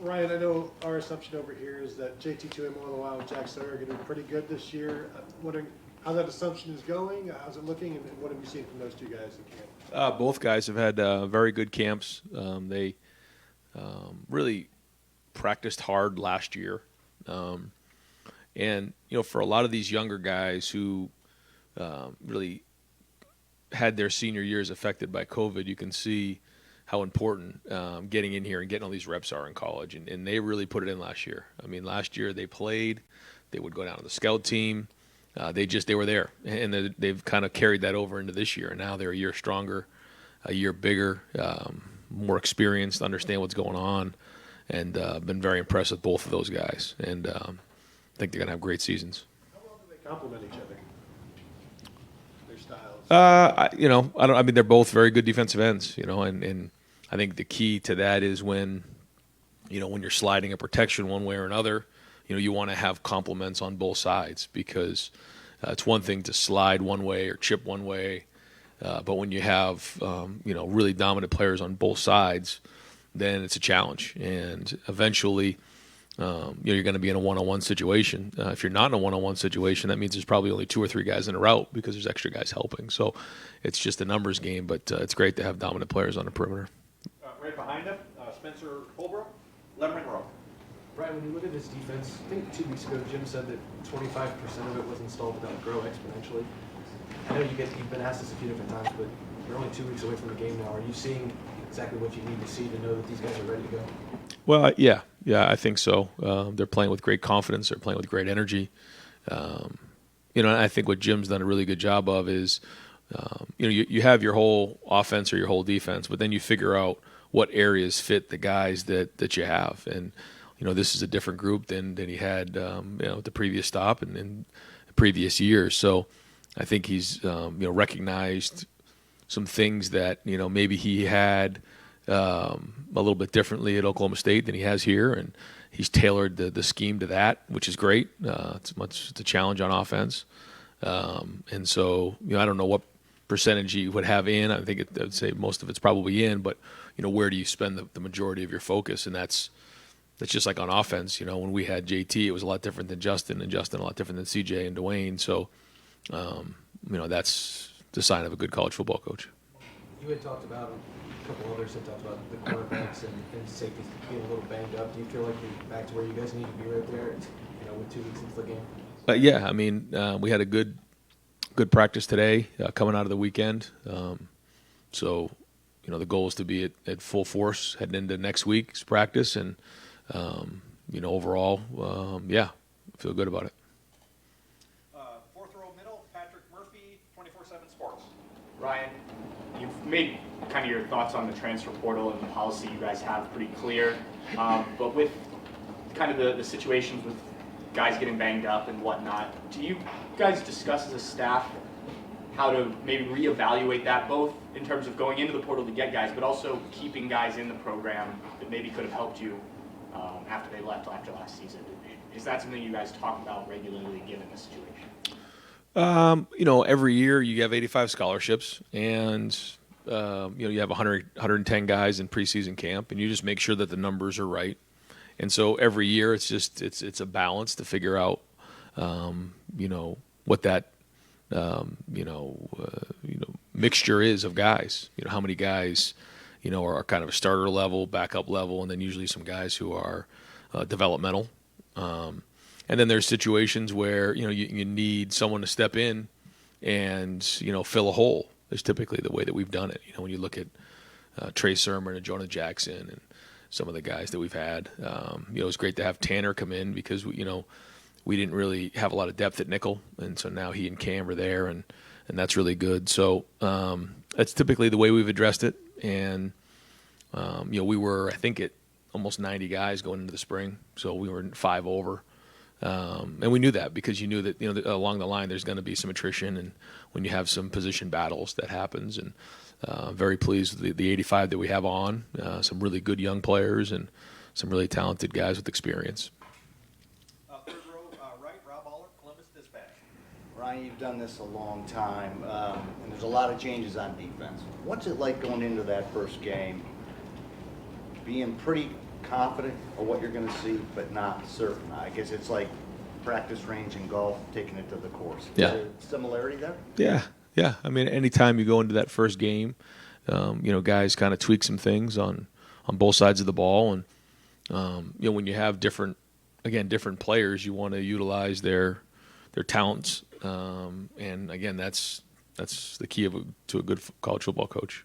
Ryan, I know our assumption over here is that JT Tuimoloau and Jack Sawyer are going to be pretty good this year. I'm wondering how that assumption is going, how's it looking, and what have you seen from those two guys in camp? Both guys have had very good camps. They really practiced hard last year. And, for a lot of these younger guys who really had their senior years affected by COVID, you can see how important getting in here and getting all these reps are in college. And they really put it in last year. I mean, last year they played. They would go down to the scout team. They were there. And they've kind of carried that over into this year. And now they're a year stronger, a year bigger, more experienced, understand what's going on. And been very impressed with both of those guys. And I think they're going to have great seasons. How well do they complement each other? Their styles? I mean, they're both very good defensive ends, and I think the key to that is when you're sliding a protection one way or another, you want to have complements on both sides because it's one thing to slide one way or chip one way, but when you have, really dominant players on both sides, then it's a challenge. And eventually, you're going to be in a one-on-one situation. If you're not in a one-on-one situation, that means there's probably only 2 or 3 guys in a route because there's extra guys helping. So it's just a numbers game, but it's great to have dominant players on the perimeter. Right behind him, Spencer Holbrook, Letterman Rowe. Brian, when you look at this defense, I think 2 weeks ago Jim said that 25% of it was installed, but that would grow exponentially. I know you've been asked this a few different times, but you're only 2 weeks away from the game now. Are you seeing exactly what you need to see to know that these guys are ready to go? Well, yeah, I think so. They're playing with great confidence. They're playing with great energy. And I think what Jim's done a really good job of is, you have your whole offense or your whole defense, but then you figure out what areas fit the guys that you have. And, this is a different group than he had, at the previous stop and in the previous years. So I think he's, recognized some things that, maybe he had a little bit differently at Oklahoma State than he has here. And he's tailored the scheme to that, which is great. It's a challenge on offense. And so, I don't know what percentage he would have in. I think I'd say most of it's probably in, but, where do you spend the majority of your focus? And that's just like on offense. When we had JT, it was a lot different than Justin, and Justin a lot different than CJ and Dwayne. So, that's the sign of a good college football coach. You had talked about, a couple others had talked about the quarterbacks and safeties being a little banged up. Do you feel like you're back to where you guys need to be right there, with 2 weeks into the game? Yeah, I mean, we had a good practice today coming out of the weekend. So, the goal is to be at full force heading into next week's practice. And, overall, feel good about it. Fourth row middle, Patrick Murphy, 24/7 Sports. Ryan, you've made kind of your thoughts on the transfer portal and the policy you guys have pretty clear. But with kind of the situations with guys getting banged up and whatnot, do you guys discuss as a staff how to maybe reevaluate that, both in terms of going into the portal to get guys, but also keeping guys in the program that maybe could have helped you after they left after last season? Is that something you guys talk about regularly given the situation? Every year you have 85 scholarships, and you have 110 guys in preseason camp, and you just make sure that the numbers are right. And so every year it's a balance to figure out what that mixture is of guys. How many guys are kind of a starter level, backup level, and then usually some guys who are developmental. And then there's situations where you need someone to step in and fill a hole. Is typically the way that we've done it. When you look at Trey Sermon and Jonah Jackson and some of the guys that we've had, it was great to have Tanner come in because we didn't really have a lot of depth at nickel, and so now he and Cam are there, and that's really good. So that's typically the way we've addressed it. And we were, I think, at almost 90 guys going into the spring, so we were 5 over. And we knew that because you knew that along the line there's going to be some attrition, and when you have some position battles, that happens. And very pleased with the 85 that we have on, some really good young players and some really talented guys with experience. Third row, right, Rob Aller, Columbus Dispatch. Ryan, you've done this a long time, and there's a lot of changes on defense. What's it like going into that first game, being pretty confident of what you're going to see, but not certain. I guess it's like practice range in golf, taking it to the course. Yeah. Is there similarity there? Yeah. I mean, anytime you go into that first game, guys kind of tweak some things on both sides of the ball, and when you have different players, you want to utilize their talents, and again, that's the key to a good college football coach.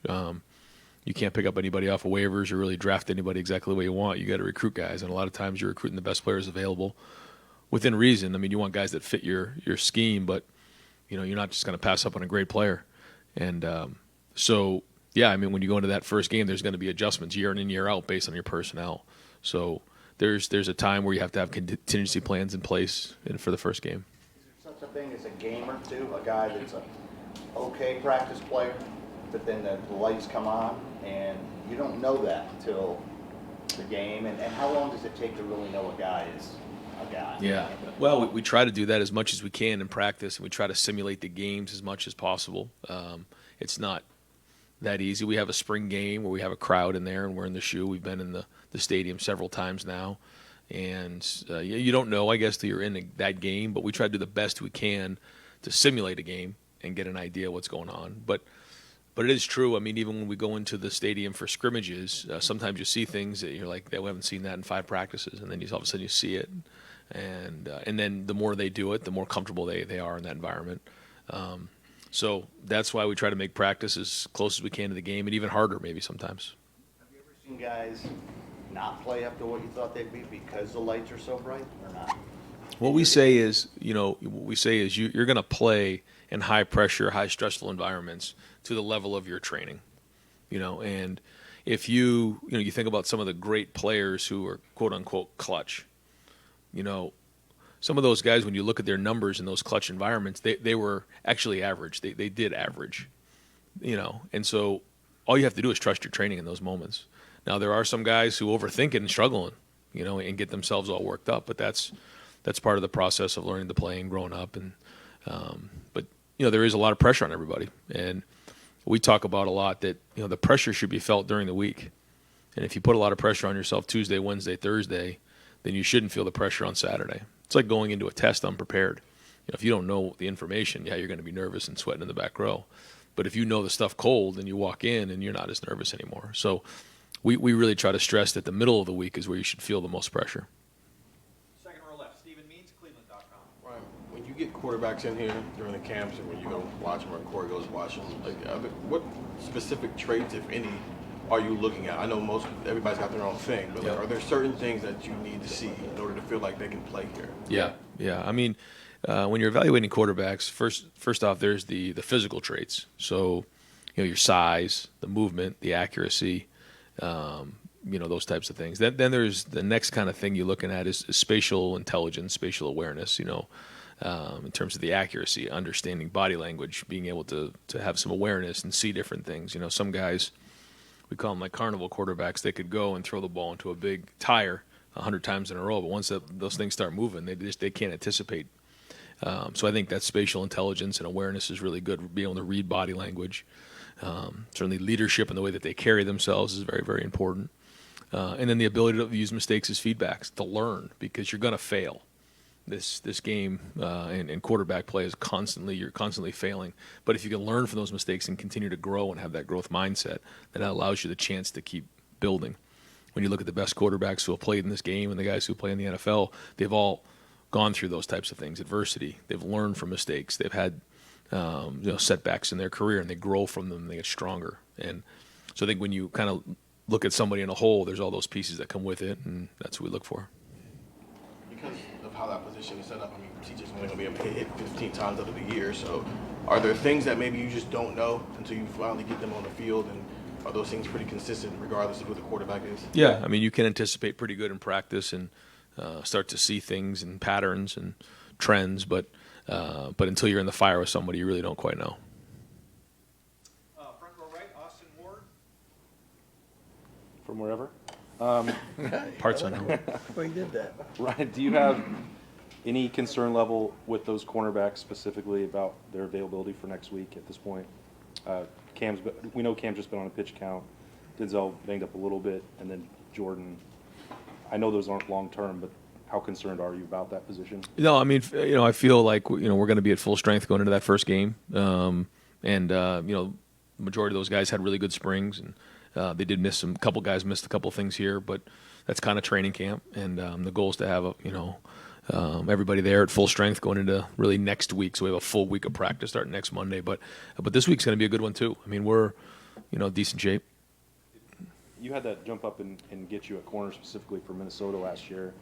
You can't pick up anybody off of waivers or really draft anybody exactly the way you want. You got to recruit guys, and a lot of times you're recruiting the best players available within reason. I mean, you want guys that fit your scheme, but you're not just going to pass up on a great player. And so, yeah, I mean, when you go into that first game, there's going to be adjustments year in and year out based on your personnel. So there's a time where you have to have contingency plans in place for the first game. Is there such a thing as a gamer too? A guy that's a okay practice player, but then the lights come on, and you don't know that until the game. And how long does it take to really know a guy is a guy? Yeah. Well, we try to do that as much as we can in practice, and we try to simulate the games as much as possible. It's not that easy. We have a spring game where we have a crowd in there, and we're in the shoe. We've been in the stadium several times now. And you don't know, I guess, till you're in that game, but we try to do the best we can to simulate a game and get an idea of what's going on. But it is true. I mean, even when we go into the stadium for scrimmages, sometimes you see things that you're like, we haven't seen that in 5 practices, and then all of a sudden you see it. And then the more they do it, the more comfortable they are in that environment. So that's why we try to make practice as close as we can to the game, and even harder maybe sometimes. Have you ever seen guys not play up to what you thought they'd be because the lights are so bright, or not? What we say is, you're going to play in high pressure, high stressful environments to the level of your training, and if you think about some of the great players who are quote unquote clutch, some of those guys, when you look at their numbers in those clutch environments, they were actually average. They did average, and so all you have to do is trust your training in those moments. Now, there are some guys who overthink it and struggle, and get themselves all worked up, but that's part of the process of learning to play and growing up. And but there is a lot of pressure on everybody, and we talk about a lot that the pressure should be felt during the week. And if you put a lot of pressure on yourself Tuesday, Wednesday, Thursday, then you shouldn't feel the pressure on Saturday. It's like going into a test unprepared. If you don't know the information, you're going to be nervous and sweating in the back row. But if you know the stuff cold, and you walk in and you're not as nervous anymore. So we really try to stress that the middle of the week is where you should feel the most pressure. Second row left, Stephen Means, Cleveland.com. Ryan, when you get quarterbacks in here during the camps, and when you go watch them, or Corey goes watch them, what specific traits, if any, are you looking at? I know everybody's got their own thing, but are there certain things that you need to see in order to feel like they can play here? Yeah. I mean, when you're evaluating quarterbacks, first off, there's the physical traits. So, your size, the movement, the accuracy, those types of things. Then there's the next kind of thing you're looking at is spatial intelligence, spatial awareness, in terms of the accuracy, understanding body language, being able to have some awareness and see different things. Some guys, we call them like carnival quarterbacks, they could go and throw the ball into a big tire 100 times in a row, but once those things start moving, they can't anticipate. So I think that spatial intelligence and awareness is really good, being able to read body language. Certainly leadership and the way that they carry themselves is very, very important. And then the ability to use mistakes as feedbacks, to learn, because you're going to fail. This game and quarterback play is you're constantly failing. But if you can learn from those mistakes and continue to grow and have that growth mindset, then that allows you the chance to keep building. When you look at the best quarterbacks who have played in this game and the guys who play in the NFL, they've all gone through those types of things, adversity. They've learned from mistakes. They've had setbacks in their career, and they grow from them and they get stronger. And so I think when you kind of look at somebody in a whole, there's all those pieces that come with it, and that's what we look for. Because of how that position is set up, I mean, CJ's only going to be able to hit 15 times out of the year. So are there things that maybe you just don't know until you finally get them on the field, and are those things pretty consistent regardless of who the quarterback is? Yeah, I mean, you can anticipate pretty good in practice and start to see things and patterns and trends, but until you're in the fire with somebody, you really don't quite know. Front row right, Austin Ward. From wherever. Parts unknown. Well, he did that. Ryan, do you have any concern level with those cornerbacks specifically about their availability for next week at this point? We know Cam's just been on a pitch count. Denzel banged up a little bit, and then Jordan I know those aren't long term, but how concerned are you about that position? No, I mean, I feel like we're going to be at full strength going into that first game, and the majority of those guys had really good springs, and they did miss a couple guys missed a couple things here, but that's kind of training camp, and the goal is to have everybody there at full strength going into really next week. So we have a full week of practice starting next Monday, but this week's going to be a good one too. I mean, we're decent shape. You had that jump up and get you a corner specifically for Minnesota last year.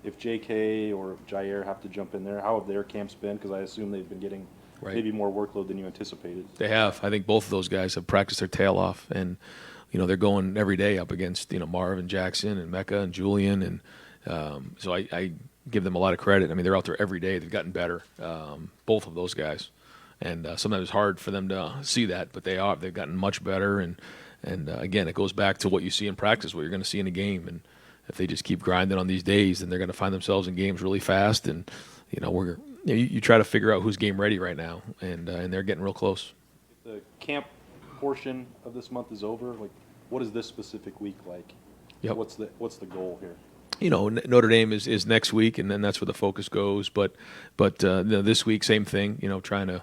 If J.K. or Jair have to jump in there, how have their camps been? Because I assume they've been getting maybe more workload than you anticipated. They have. I think both of those guys have practiced their tail off, and they're going every day up against Marvin Jackson and Mecca and Julian, and so I give them a lot of credit. I mean, they're out there every day. They've gotten better, both of those guys, and sometimes it's hard for them to see that, but they are. They've gotten much better, and again, it goes back to what you see in practice, what you're going to see in a game, and if they just keep grinding on these days, then they're going to find themselves in games really fast, and you try to figure out who's game ready right now, and they're getting real close. The camp portion of this month is over. Like, what is this specific week like? Yep. What's the goal here? Notre Dame is next week, and then that's where the focus goes. But this week, same thing. Trying to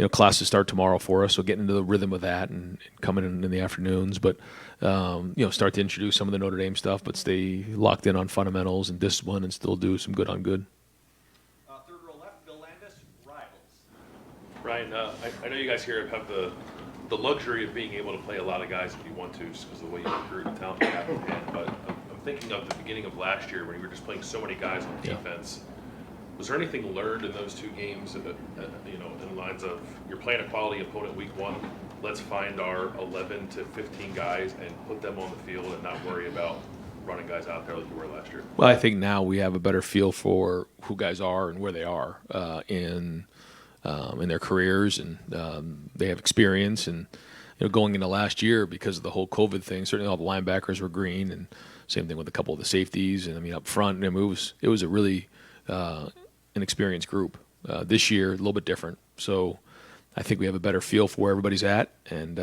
classes start tomorrow for us, so getting into the rhythm of that and coming in the afternoons. But start to introduce some of the Notre Dame stuff, but stay locked in on fundamentals and discipline, and still do some good on good. Third row left, Bill Landis, Rivals. Ryan, I know you guys here have the luxury of being able to play a lot of guys if you want to, just because of the way you recruit and talent you have in hand. But I'm thinking of the beginning of last year when you were just playing so many guys on defense. Was there anything learned in those two games that, in lines of you're playing a quality opponent week one, let's find our 11 to 15 guys and put them on the field and not worry about running guys out there like you were last year? Well, I think now we have a better feel for who guys are and where they are in their careers, and they have experience. And going into last year, because of the whole COVID thing, certainly all the linebackers were green, and same thing with a couple of the safeties. And I mean, up front, it was a really inexperienced group. This year, a little bit different. So I think we have a better feel for where everybody's at, and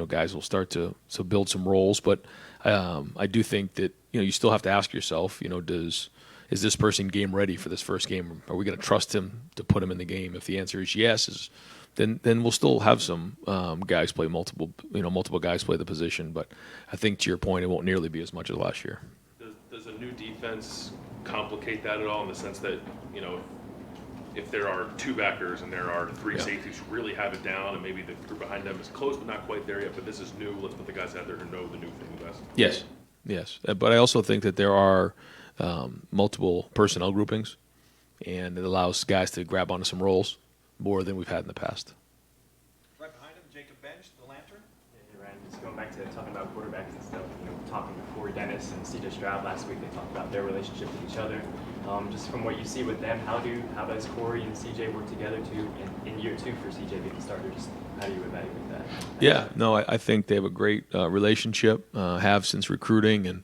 guys will start to build some roles. But I do think that you still have to ask yourself, is this person game ready for this first game? Are we going to trust him to put him in the game? If the answer is yes, then we'll still have some guys play multiple guys play the position. But I think, to your point, it won't nearly be as much as last year. Does a new defense complicate that at all, in the sense that if there are two backers and there are three safeties who really have it down, and maybe the group behind them is close but not quite there yet, but this is new, let's put the guys out there who know the new thing the best? Yes. But I also think that there are multiple personnel groupings, and it allows guys to grab onto some roles more than we've had in the past. Right behind him, Jacob Bench, the Lantern. Yeah, Ryan, just going back to talking about quarterbacks and stuff, talking to Corey Dennis and C.J. Stroud last week, they talked about their relationship with each other. Just from what you see with them, how does Corey and C.J. work together in year two for C.J. being the starter? Just how do you evaluate that? Yeah, no, I think they have a great relationship, have since recruiting, and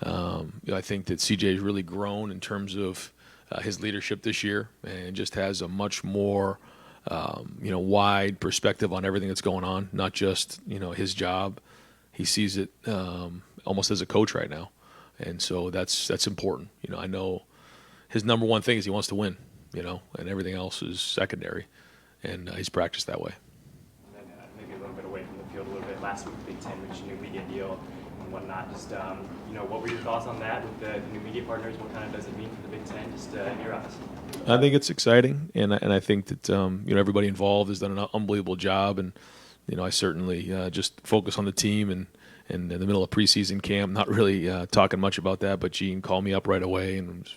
I think that C.J. has really grown in terms of his leadership this year, and just has a much more wide perspective on everything that's going on, not just his job. He sees it almost as a coach right now, and so that's important. I know his number one thing is he wants to win, and everything else is secondary, and he's practiced that way. And then maybe a little bit away from the field a little bit. Last week, Big Ten reached a new media deal and whatnot. Just what were your thoughts on that with the new media partners? What kind of does it mean for the Big Ten? Just in your eyes. I think it's exciting, and I think that everybody involved has done an unbelievable job, and I certainly just focus on the team and in the middle of preseason camp, not really talking much about that. But Gene called me up right away, and was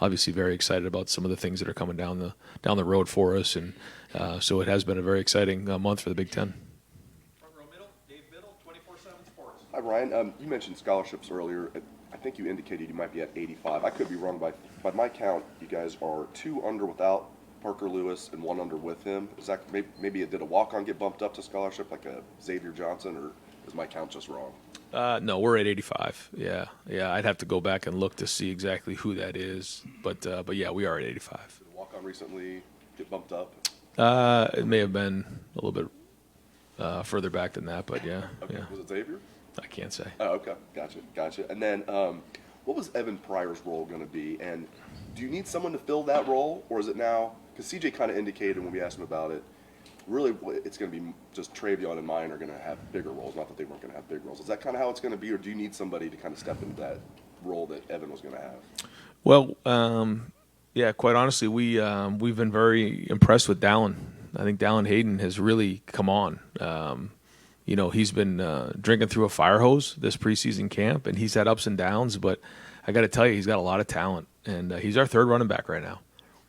obviously very excited about some of the things that are coming down the road for us, and so it has been a very exciting month for the Big Ten. Front row middle, Dave Biddle, 24/7 Sports. Hi, Ryan. You mentioned scholarships earlier. I think you indicated you might be at 85. I could be wrong. By my count, you guys are 2 under without Parker Lewis and 1 under with him. Is that maybe did a walk-on get bumped up to scholarship like a Xavier Johnson, or is my count just wrong? No, we're at 85. Yeah. I'd have to go back and look to see exactly who that is, but yeah, we are at 85. Did a walk-on recently get bumped up? It may have been a little bit further back than that, but yeah. Okay. Yeah. Was it Xavier? I can't say. Oh, okay. Gotcha. And then what was Evan Pryor's role going to be? And do you need someone to fill that role, or is it now? Because CJ kind of indicated when we asked him about it, really it's going to be just Travion and mine are going to have bigger roles. Not that they weren't going to have big roles. Is that kind of how it's going to be, or do you need somebody to kind of step into that role that Evan was going to have? Well, yeah, quite honestly, we've been very impressed with Dallin. I think Dallin Hayden has really come on. He's been drinking through a fire hose this preseason camp, and he's had ups and downs. But I got to tell you, he's got a lot of talent, and he's our third running back right now,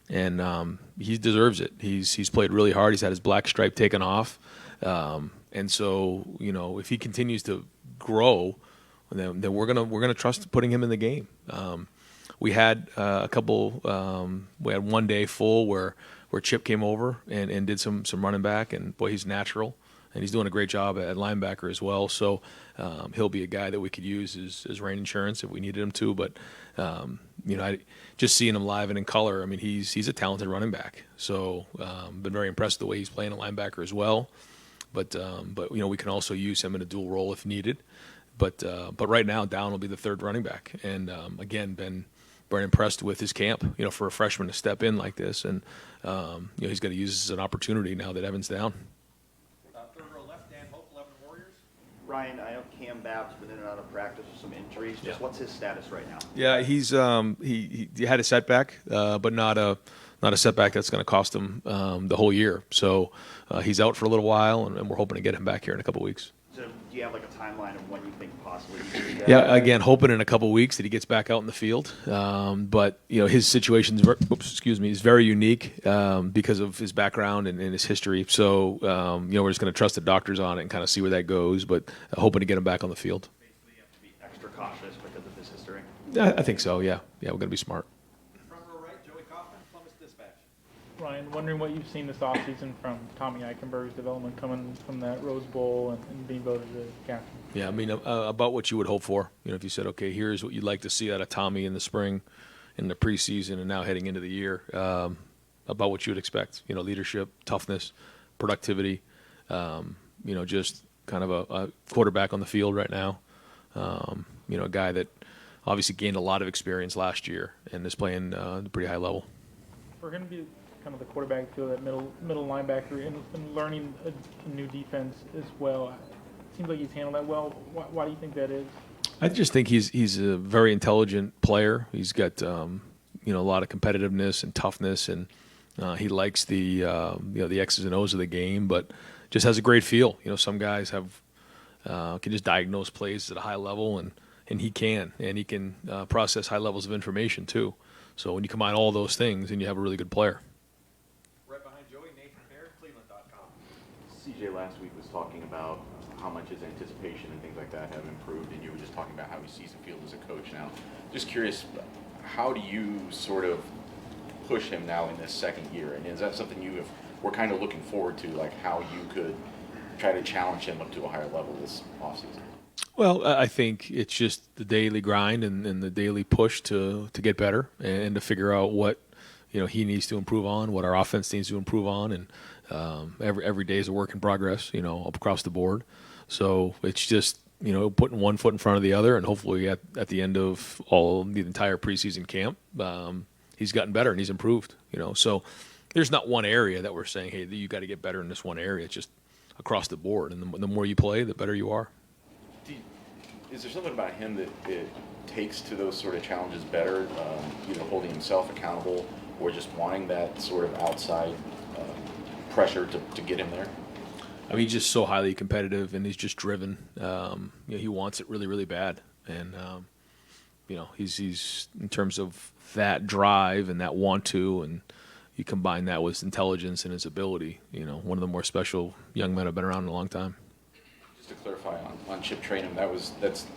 and he deserves it. He's played really hard. He's had his black stripe taken off, and so if he continues to grow, then we're gonna trust putting him in the game. We had we had one day full where Chip came over and did some running back, and boy, he's natural, and he's doing a great job at linebacker as well. So he'll be a guy that we could use as rain insurance if we needed him to. But just seeing him live and in color, I mean, he's a talented running back. So been very impressed with the way he's playing a linebacker as well. But we can also use him in a dual role if needed. But right now, Down will be the third running back, and again, been very impressed with his camp. For a freshman to step in like this, and he's going to use this as an opportunity now that Evan's down. Third row left, Dan Hope, 11 Warriors. Ryan, I know Cam Babb's been in and out of practice with some injuries. Just what's his status right now? Yeah, he's he had a setback, but not a setback that's going to cost him the whole year. So he's out for a little while, and we're hoping to get him back here in a couple weeks. So do you have like a timeline of when you think possibly he could be back? Yeah, again, hoping in a couple weeks that he gets back out in the field. But his situation is very unique because of his background and his history. So we're just going to trust the doctors on it and kind of see where that goes. But hoping to get him back on the field. Basically, you have to be extra cautious because of his history. I think so. Yeah, we're going to be smart. Front row right, Joey Kaufman, Columbus Dispatch. Ryan, wondering what you've seen this offseason from Tommy Eichenberg's development coming from that Rose Bowl and being voted the captain. Yeah, I mean, about what you would hope for. If you said, okay, here's what you'd like to see out of Tommy in the spring, in the preseason, and now heading into the year, about what you would expect. Leadership, toughness, productivity, just kind of a quarterback on the field right now. A guy that obviously gained a lot of experience last year and is playing at a pretty high level. For him to be kind of the quarterback field, that middle linebacker, and learning a new defense as well, it seems like he's handled that well. Why do you think that is? I just think he's a very intelligent player. He's got a lot of competitiveness and toughness, and he likes the X's and O's of the game, but just has a great feel. Some guys can just diagnose plays at a high level, and he can process high levels of information too. So when you combine all those things, then you have a really good player. Right behind Joey, Nathan Baird, Cleveland.com. CJ last week was talking about how much his anticipation and things like that have improved, and you were just talking about how he sees the field as a coach now. Just curious, how do you sort of push him now in this second year? And is that something we're kind of looking forward to, like how you could try to challenge him up to a higher level this offseason? Well, I think it's just the daily grind and the daily push to get better and to figure out what he needs to improve on, what our offense needs to improve on, and every day is a work in progress, up across the board. So it's just putting one foot in front of the other, and hopefully at the end of the entire preseason camp, he's gotten better and he's improved. So there's not one area that we're saying, hey, you got to get better in this one area. It's just across the board, and the more you play, the better you are. Is there something about him that it takes to those sort of challenges better, holding himself accountable, or just wanting that sort of outside pressure to get him there? I mean, he's just so highly competitive, and he's just driven. He wants it really, really bad, and he's in terms of that drive and that want to, and you combine that with intelligence and his ability. One of the more special young men I've been around in a long time. Just to clarify on Chip Trainum, that's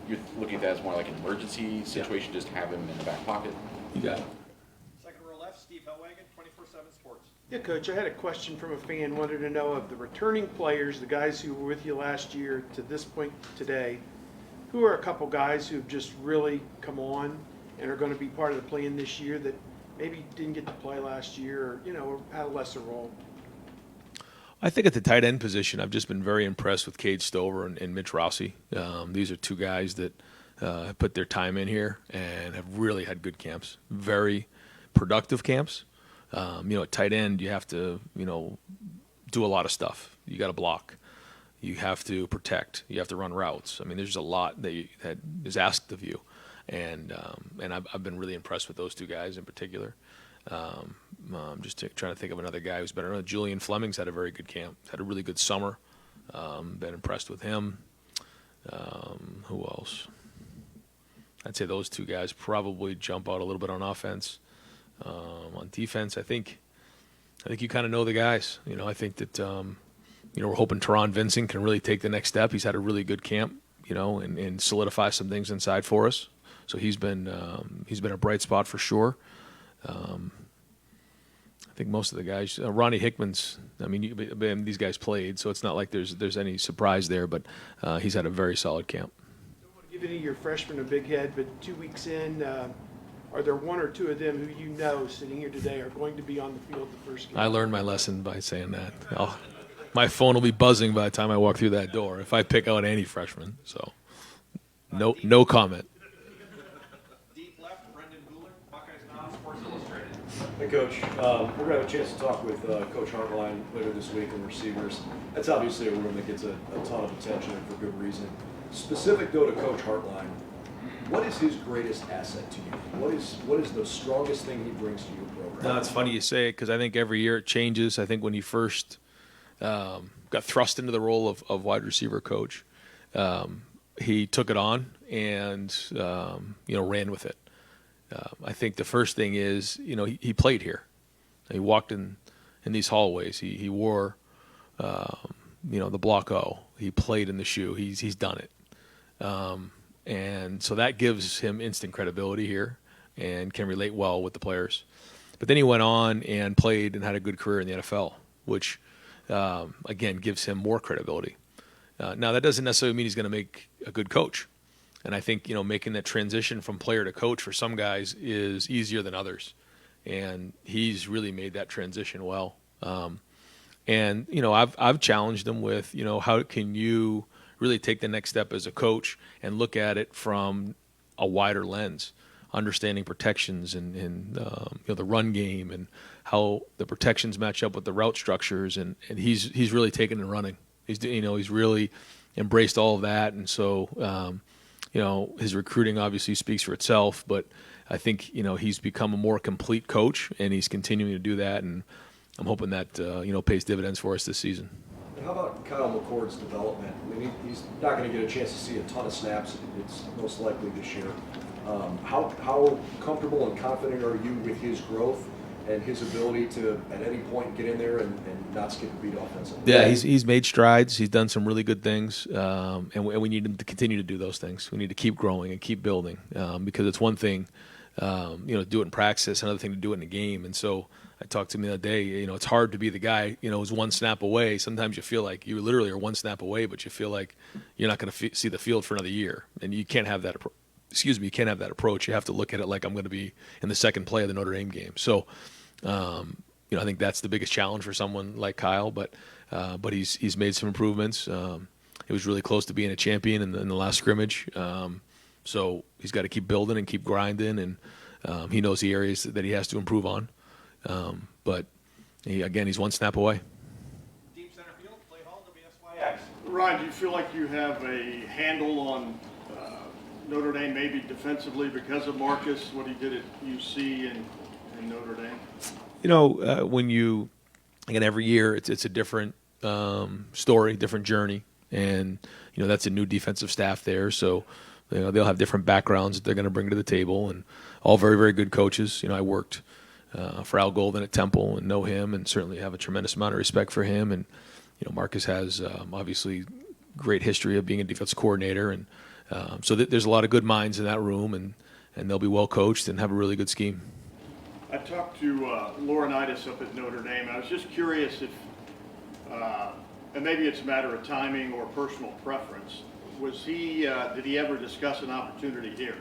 you're looking at that as more like an emergency situation, just have him in the back pocket. You got it. Second row left, Steve Hellwagon, 24/7 Sports. Yeah, Coach, I had a question from a fan, wanted to know of the returning players, the guys who were with you last year to this point today, who are a couple guys who've just really come on and are going to be part of the plan this year that maybe didn't get to play last year or had a lesser role? I think at the tight end position, I've just been very impressed with Cade Stover and Mitch Rossi. These are two guys that have put their time in here and have really had good camps, very productive camps. At tight end, you have to, do a lot of stuff. You got to block. You have to protect. You have to run routes. I mean, there's a lot that is asked of you, and I've been really impressed with those two guys in particular. Trying to think of another guy who's been around. Julian Fleming's had a very good camp. Had a really good summer. Been impressed with him. Who else? I'd say those two guys probably jump out a little bit on offense. On defense, I think you kind of know the guys. I think that we're hoping Teron Vincent can really take the next step. He's had a really good camp, and solidify some things inside for us. So he's been a bright spot for sure. I think most of the guys, Ronnie Hickman's. I mean, these guys played, so it's not like there's any surprise there. But he's had a very solid camp. Don't want to give any of your freshmen a big head, but 2 weeks in, are there one or two of them who sitting here today are going to be on the field the first game? I learned my lesson by saying that. My phone will be buzzing by the time I walk through that door if I pick out any freshman. So, no comment. Hey, Coach. We're going to have a chance to talk with Coach Hartline later this week on receivers. That's obviously a room that gets a ton of attention and for good reason. Specific, though, to Coach Hartline, what is his greatest asset to you? What is the strongest thing he brings to your program? No, it's funny you say it because I think every year it changes. I think when he first got thrust into the role of wide receiver coach, he took it on and ran with it. I think the first thing is, he played here. He walked in these hallways. He wore, the block O. He played in the shoe. He's done it. And so that gives him instant credibility here and can relate well with the players. But then he went on and played and had a good career in the NFL, which, again, gives him more credibility. Now, that doesn't necessarily mean he's going to make a good coach. And I think, making that transition from player to coach for some guys is easier than others. And he's really made that transition well. I've challenged him with, how can you really take the next step as a coach and look at it from a wider lens, understanding protections and the run game and how the protections match up with the route structures. And he's really taken and running. He's really embraced all of that. And so, his recruiting obviously speaks for itself, but I think, he's become a more complete coach and he's continuing to do that. And I'm hoping that, pays dividends for us this season. And how about Kyle McCord's development? I mean, he's not going to get a chance to see a ton of snaps. It's most likely this year. How comfortable and confident are you with his growth and his ability to, at any point, get in there and not skip a beat offensively? Yeah, he's made strides. He's done some really good things, and we need him to continue to do those things. We need to keep growing and keep building because it's one thing, do it in practice, another thing to do it in a game. And so I talked to him the other day, it's hard to be the guy, who's one snap away. Sometimes you feel like you literally are one snap away, but you feel like you're not going to see the field for another year. And you can't have that you can't have that approach. You have to look at it like I'm going to be in the second play of the Notre Dame game. So, I think that's the biggest challenge for someone like Kyle, but he's made some improvements. It was really close to being a champion in the last scrimmage. So he's got to keep building and keep grinding, and he knows the areas that he has to improve on. But he's one snap away. Deep center field, play hall, WSYX. Ryan, do you feel like you have a handle on Notre Dame, maybe defensively because of Marcus, what he did at UC and Notre Dame? When every year it's a different story, different journey, and that's a new defensive staff there, so they'll have different backgrounds that they're going to bring to the table, and all very, very good coaches. I worked for Al Golden at Temple and know him, and certainly have a tremendous amount of respect for him. And Marcus has obviously great history of being a defensive coordinator, and so there's a lot of good minds in that room, and they'll be well coached and have a really good scheme. I talked to Laurinaitis up at Notre Dame. I was just curious if, and maybe it's a matter of timing or personal preference, did he ever discuss an opportunity here?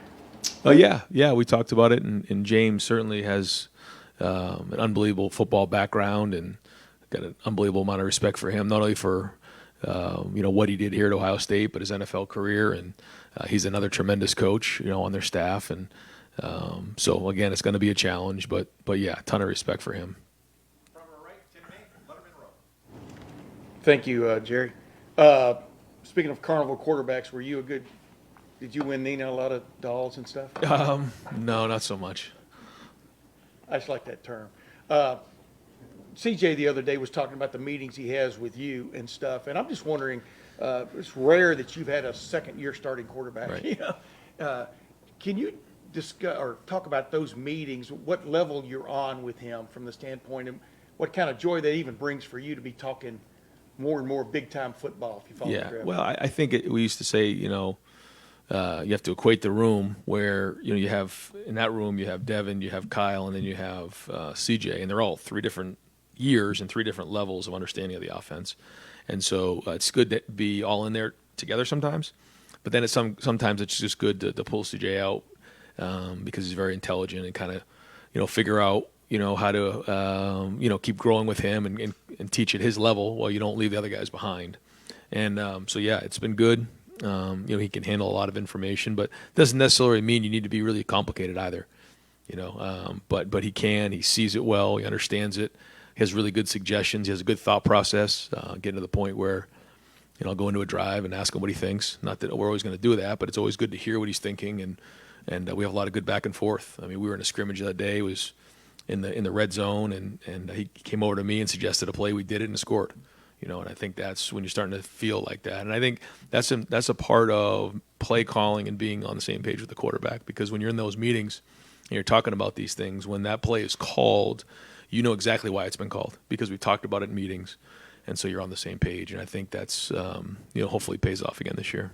Yeah, we talked about it, and James certainly has an unbelievable football background and got an unbelievable amount of respect for him, not only for what he did here at Ohio State, but his NFL career, and he's another tremendous coach, on their staff, and so again, it's going to be a challenge, but yeah, a ton of respect for him. From our right, Tim May, Letterman Row. Thank you, Jerry. Speaking of carnival quarterbacks, did you win Nina a lot of dolls and stuff? No, not so much. I just like that term. CJ the other day was talking about the meetings he has with you and stuff, and I'm just wondering, it's rare that you've had a second-year starting quarterback. Right. Can you discuss or talk about those meetings, what level you're on with him from the standpoint, and what kind of joy that even brings for you to be talking more and more big-time football, if you follow the Yeah, drift? well, I think we used to say, you have to equate the room where, you have, in that room, you have Devin, you have Kyle, and then you have CJ, and they're all 3 different years and 3 different levels of understanding of the offense. And so it's good to be all in there together sometimes, but then sometimes it's just good to pull CJ out because he's very intelligent and kind of, figure out, how to, keep growing with him and teach at his level while you don't leave the other guys behind. And so, yeah, it's been good. He can handle a lot of information, but doesn't necessarily mean you need to be really complicated either. But he can. He sees it well. He understands it. He has really good suggestions. He has a good thought process. Getting to the point where, I'll go into a drive and ask him what he thinks. Not that we're always going to do that, but it's always good to hear what he's thinking. And we have a lot of good back and forth. I mean, we were in a scrimmage that day. It was in the red zone, and he came over to me and suggested a play. We did it and scored. And I think that's when you're starting to feel like that. And I think that's a part of play calling and being on the same page with the quarterback, because when you're in those meetings and you're talking about these things, when that play is called, you know exactly why it's been called because we've talked about it in meetings. And so you're on the same page. And I think that's, hopefully pays off again this year.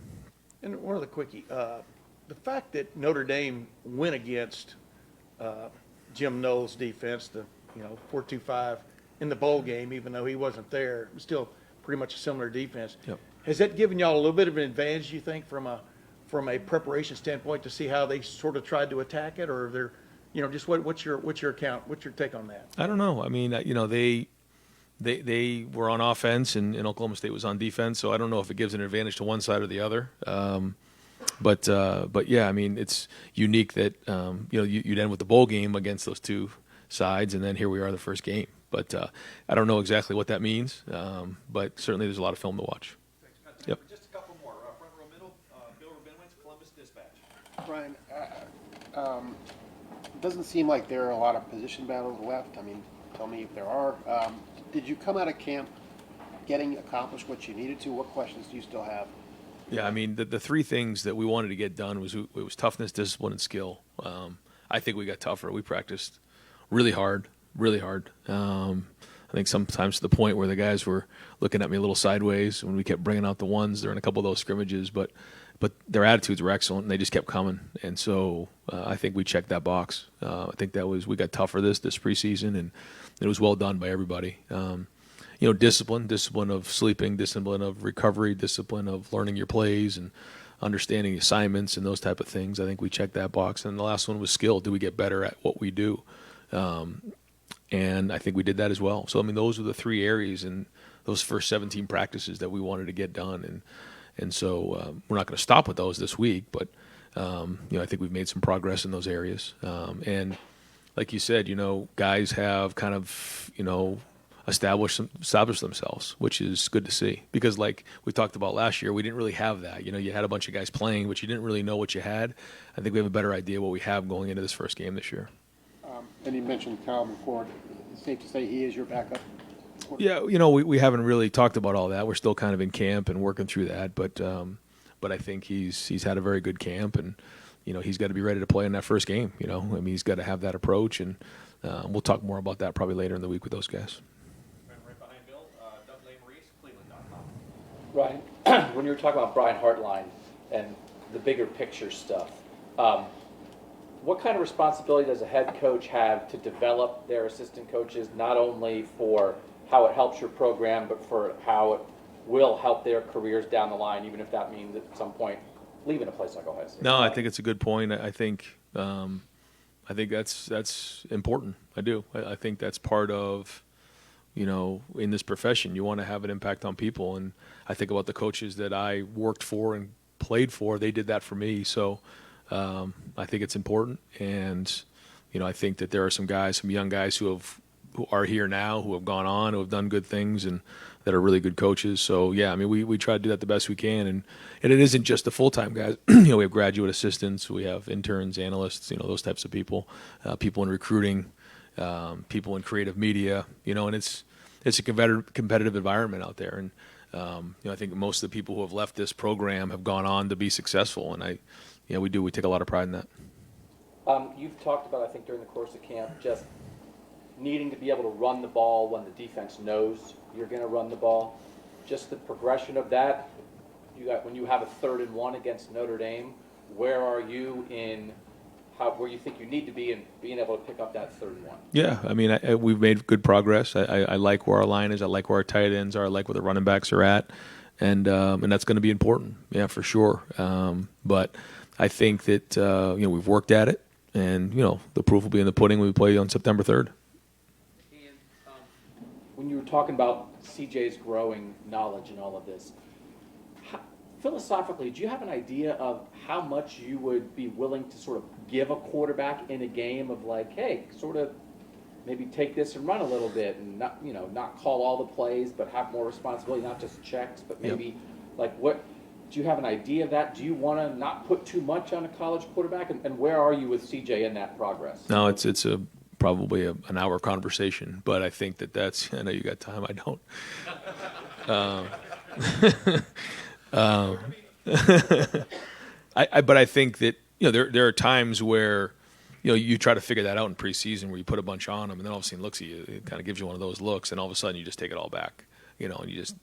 And one other quickie, the fact that Notre Dame went against Jim Knowles' defense, the 4-2-5 in the bowl game, even though he wasn't there, it was still pretty much a similar defense. Yep. Has that given y'all a little bit of an advantage, you think, from a preparation standpoint to see how they sort of tried to attack it, or they're, just what's your take on that? I don't know. I mean, they were on offense and Oklahoma State was on defense, so I don't know if it gives an advantage to one side or the other. But yeah, I mean, it's unique that you'd end with the bowl game against those two sides, and then here we are the first game. But I don't know exactly what that means, but certainly there's a lot of film to watch. Thanks, Pat. Yep. Just a couple more. Front row middle, Bill Rabinowitz, Columbus Dispatch. Brian, it doesn't seem like there are a lot of position battles left. I mean, tell me if there are. Did you come out of camp getting accomplished what you needed to? What questions do you still have? Yeah, I mean, the 3 things that we wanted to get done was toughness, discipline, and skill. I think we got tougher. We practiced really hard. I think sometimes to the point where the guys were looking at me a little sideways when we kept bringing out the ones. They're in a couple of those scrimmages, but their attitudes were excellent, and they just kept coming. And so I think we checked that box. I think we got tougher this preseason, and it was well done by everybody. Discipline of sleeping, discipline of recovery, discipline of learning your plays and understanding assignments and those type of things. I think we checked that box. And the last one was skill. Do we get better at what we do? And I think we did that as well. So, I mean, those are the 3 areas in those first 17 practices that we wanted to get done. And so we're not going to stop with those this week, but, I think we've made some progress in those areas. And like you said, guys have kind of, establish themselves, which is good to see. Because like we talked about last year, we didn't really have that. You had a bunch of guys playing, but you didn't really know what you had. I think we have a better idea what we have going into this first game this year. And you mentioned Kyle before. It's safe to say he is your backup? Yeah, we haven't really talked about all that. We're still kind of in camp and working through that. But I think he's had a very good camp, and he's got to be ready to play in that first game. I mean, he's got to have that approach, and we'll talk more about that probably later in the week with those guys. Right behind Bill, Doug Maurice, Cleveland.com. Ryan, when you were talking about Brian Hartline and the bigger picture stuff, what kind of responsibility does a head coach have to develop their assistant coaches, not only for how it helps your program, but for how it will help their careers down the line, even if that means at some point leaving a place like Ohio State? No, I think it's a good point. I think that's important. I do. I think that's part of in this profession. You want to have an impact on people. And I think about the coaches that I worked for and played for. They did that for me. So I think it's important. And, I think that there are some young guys who are here now, who have gone on, who have done good things and that are really good coaches. So, yeah, I mean, we try to do that the best we can. And it isn't just the full-time guys. We have graduate assistants. We have interns, analysts, those types of people, people in recruiting, people in creative media, and it's a competitive environment out there. And, I think most of the people who have left this program have gone on to be successful. And we take a lot of pride in that. You've talked about, I think, during the course of camp, just needing to be able to run the ball when the defense knows you're going to run the ball. Just the progression of that. When you have a 3rd and 1 against Notre Dame, where are you in where you think you need to be in being able to pick up that 3rd and 1? Yeah, I mean, we've made good progress. I like where our line is. I like where our tight ends are. I like where the running backs are at, and that's going to be important. Yeah, for sure. But I think that we've worked at it, and the proof will be in the pudding when we play on September 3rd. And when you were talking about CJ's growing knowledge and all of this, philosophically, do you have an idea of how much you would be willing to sort of give a quarterback in a game of like, hey, sort of maybe take this and run a little bit and not call all the plays, but have more responsibility, not just checks, but maybe what do you have an idea of that? Do you want to not put too much on a college quarterback? And where are you with CJ in that progress? No, it's probably an hour conversation, but I think that's. I know you got time. I don't. But I think that there are times where you try to figure that out in preseason where you put a bunch on them and then all of a sudden looks at you, it kind of gives you one of those looks, and all of a sudden you just take it all back, and you just.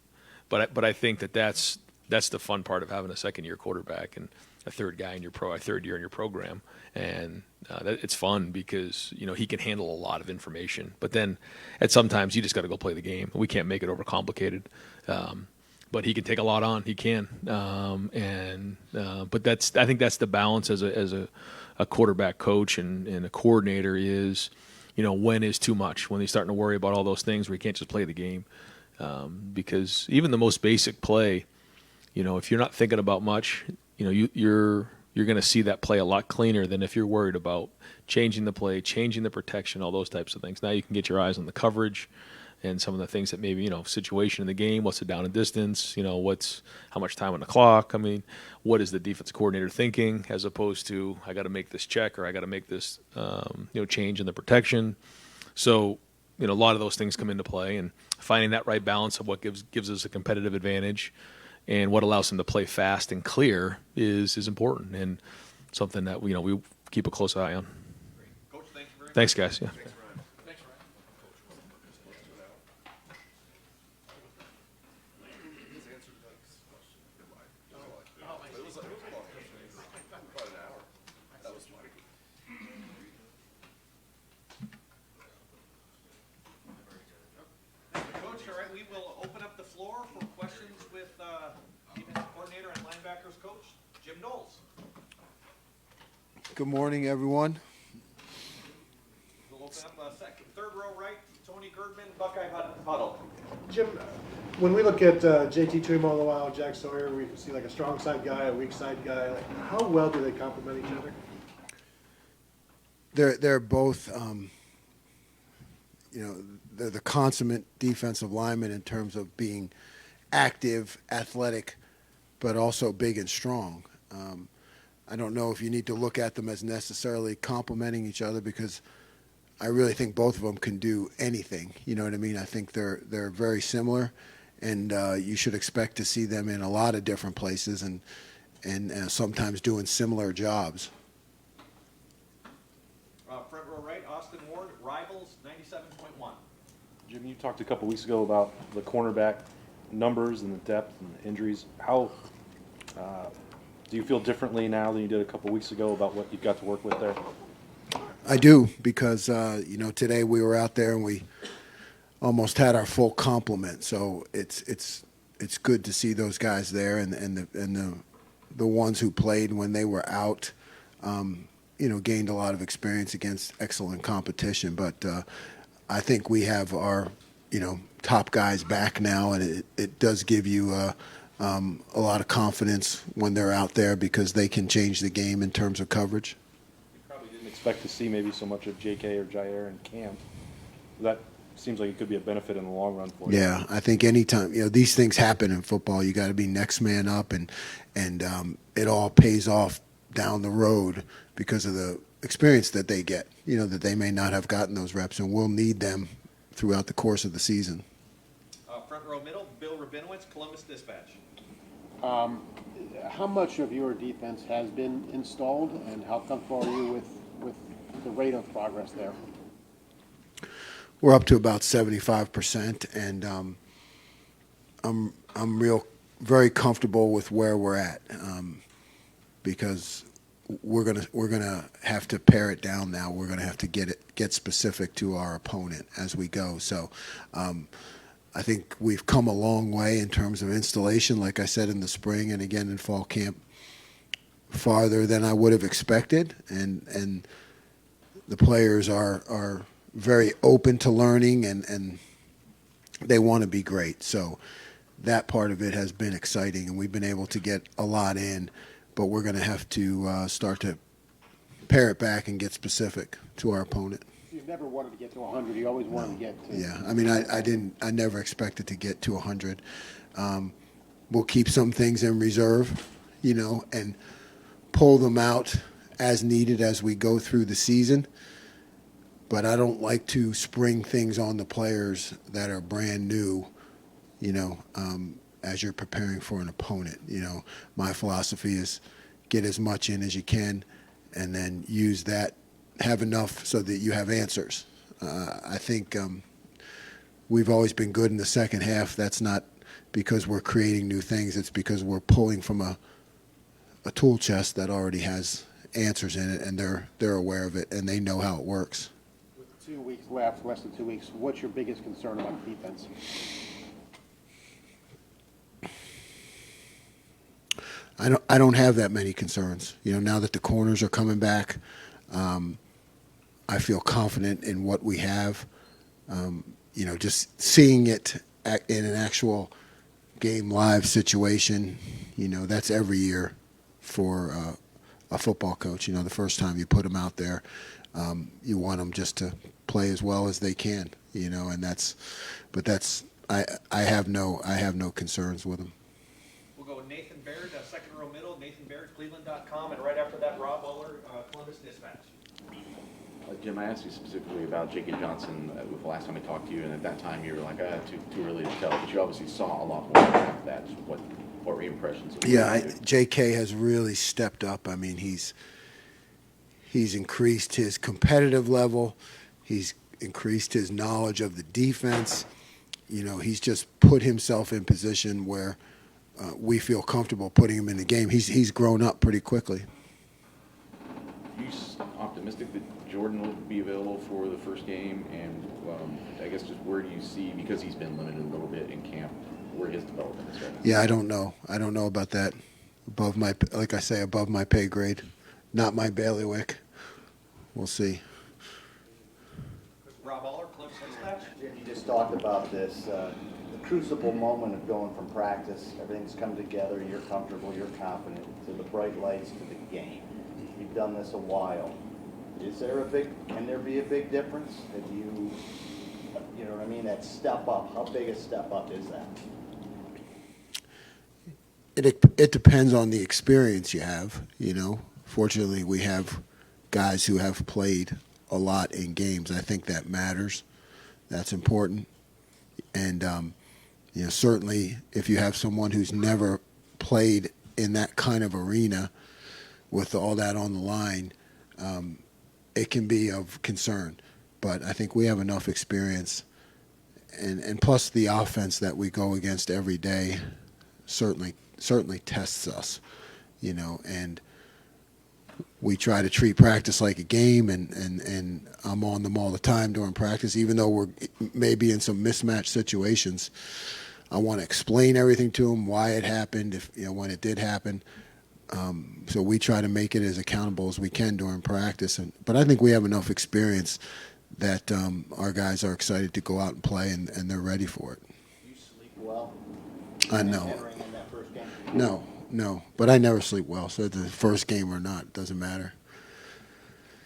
But I think that's the fun part of having a second-year quarterback and a third year in your program, and it's fun because he can handle a lot of information. But then sometimes you just got to go play the game. We can't make it overcomplicated. But he can take a lot on. He can, but I think that's the balance as a quarterback coach and a coordinator is, when is too much, when he's starting to worry about all those things where he can't just play the game, because even the most basic play, if you're not thinking about much, you're going to see that play a lot cleaner than if you're worried about changing the play, changing the protection, all those types of things. Now you can get your eyes on the coverage and some of the things that maybe, situation in the game, what's the down and distance, how much time on the clock. I mean, what is the defense coordinator thinking as opposed to I got to make this check or I got to make this, change in the protection. So, a lot of those things come into play, and finding that right balance of what gives us a competitive advantage and what allows them to play fast and clear is important and something that, we keep a close eye on. Coach, thank you very much. Thanks, guys. Yeah. Knowles. Good morning, everyone. We'll open up third row right, Tony Girdman, Buckeye Huddle. Jim, when we look at JT Tuimoloau, Jack Sawyer, we see like a strong side guy, a weak side guy. How well do they complement each other? They're both, they're the consummate defensive linemen in terms of being active, athletic, but also big and strong. I don't know if you need to look at them as necessarily complementing each other because I really think both of them can do anything. You know what I mean? I think they're very similar, and you should expect to see them in a lot of different places and sometimes doing similar jobs. Front row right, Austin Ward, Rivals, 97.1. Jim, you talked a couple weeks ago about the cornerback numbers and the depth and the injuries. How do you feel differently now than you did a couple weeks ago about what you've got to work with there? I do because today we were out there and we almost had our full complement. So it's good to see those guys there and the ones who played when they were out. Gained a lot of experience against excellent competition. But I think we have our top guys back now, and it does give you a lot of confidence when they're out there because they can change the game in terms of coverage. You probably didn't expect to see maybe so much of J.K. or Jair in camp. That seems like it could be a benefit in the long run for you. Yeah, I think anytime these things happen in football, you got to be next man up, and it all pays off down the road because of the experience that they get. That they may not have gotten those reps, and we'll need them throughout the course of the season. Front row middle, Bill Rabinowitz, Columbus Dispatch. How much of your defense has been installed, and how comfortable are you with the rate of progress there? We're up to about 75%, and I'm very comfortable with where we're at because we're gonna have to pare it down now. We're gonna have to get specific to our opponent as we go. So I think we've come a long way in terms of installation, like I said in the spring and again in fall camp, farther than I would have expected, and the players are very open to learning and they want to be great. So that part of it has been exciting, and we've been able to get a lot in, but we're going to have to start to pare it back and get specific to our opponent. You've never wanted to get to 100. You always wanted to get to. Yeah, I mean, I never expected to get to 100. We'll keep some things in reserve, and pull them out as needed as we go through the season. But I don't like to spring things on the players that are brand new, as you're preparing for an opponent. My philosophy is get as much in as you can and then use that, have enough so that you have answers. I think we've always been good in the second half. That's not because we're creating new things. It's because we're pulling from a tool chest that already has answers in it, and they're aware of it, and they know how it works. 2 weeks left, less than 2 weeks. What's your biggest concern about the defense? I don't have that many concerns. Now that the corners are coming back, I feel confident in what we have. Just seeing it in an actual game live situation, that's every year for a football coach. The first time you put them out there, you want them just to play as well as they can, and I have no concerns with them. We'll go with Nathan Baird, second row middle, Nathan Baird, Cleveland.com, and right after that, Rob Bowler, Columbus Dispatch. Jim, I asked you specifically about J.K. Johnson the last time I talked to you, and at that time you were like, too early to tell, but you obviously saw a lot more after that. What were your impressions? J.K. has really stepped up. I mean, he's increased his competitive level. He's increased his knowledge of the defense. He's just put himself in position where we feel comfortable putting him in the game. He's grown up pretty quickly. Are you optimistic that Jordan will be available for the first game? And I guess just where do you see, because he's been limited a little bit in camp, where his development is right now? Yeah, I don't know. I don't know about that. Above my pay grade, not my bailiwick. We'll see. Rob Aller, Columbus Dispatch. Jim, you just talked about this, the crucible moment of going from practice, everything's come together, you're comfortable, you're confident, to the bright lights, to the game. You've done this a while. Can there be a big difference? Have you know what I mean, that step up, how big a step up is that? It depends on the experience you have, Fortunately, we have guys who have played a lot in games. I think that matters. That's important. And, certainly if you have someone who's never played in that kind of arena with all that on the line, it can be of concern. But I think we have enough experience. And plus the offense that we go against every day certainly tests us, and we try to treat practice like a game, and I'm on them all the time during practice, even though we're maybe in some mismatched situations. I want to explain everything to them, why it happened, when it did happen. So we try to make it as accountable as we can during practice. But I think we have enough experience that our guys are excited to go out and play, and they're ready for it. You sleep well? I know. Entering in that first game? No, but I never sleep well, so the first game or not, it doesn't matter.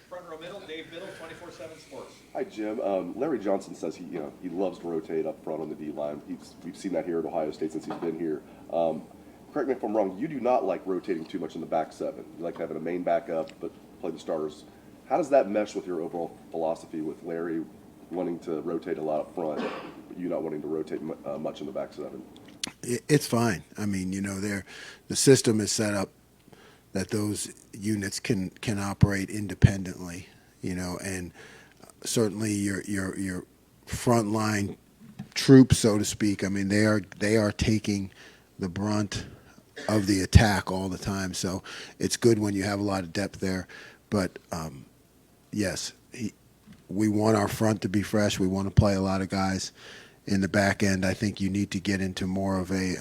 Front row middle, Dave Biddle, 24/7 Sports. Hi, Jim. Larry Johnson says he loves to rotate up front on the D line. We've seen that here at Ohio State since he's been here. Correct me if I'm wrong. You do not like rotating too much in the back seven. You like having a main backup, but play the starters. How does that mesh with your overall philosophy with Larry wanting to rotate a lot up front, but you not wanting to rotate much in the back seven? It's fine. I mean, the system is set up that those units can operate independently, and certainly your frontline troops, so to speak. I mean, they are taking the brunt of the attack all the time. So it's good when you have a lot of depth there. But yes, we want our front to be fresh. We want to play a lot of guys in the back end. I think you need to get into more of a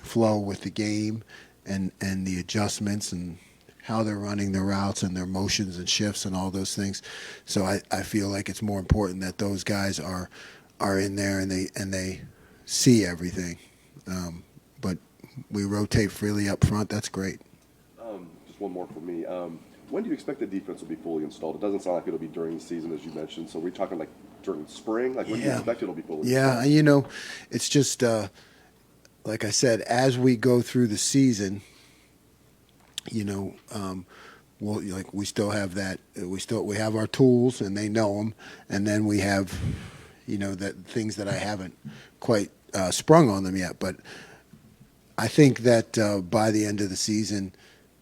flow with the game and the adjustments and how they're running their routes and their motions and shifts and all those things. So I feel like it's more important that those guys are in there and they see everything. But we rotate freely up front. That's great. Just one more for me. When do you expect the defense will be fully installed? It doesn't sound like it'll be during the season, as you mentioned. So we're talking like during the spring? Like when do you expect it'll be fully installed? Yeah, it's just like I said, as we go through the season, we still have that. We have our tools, and they know them, and then we have, that things that I haven't quite sprung on them yet. But I think that by the end of the season,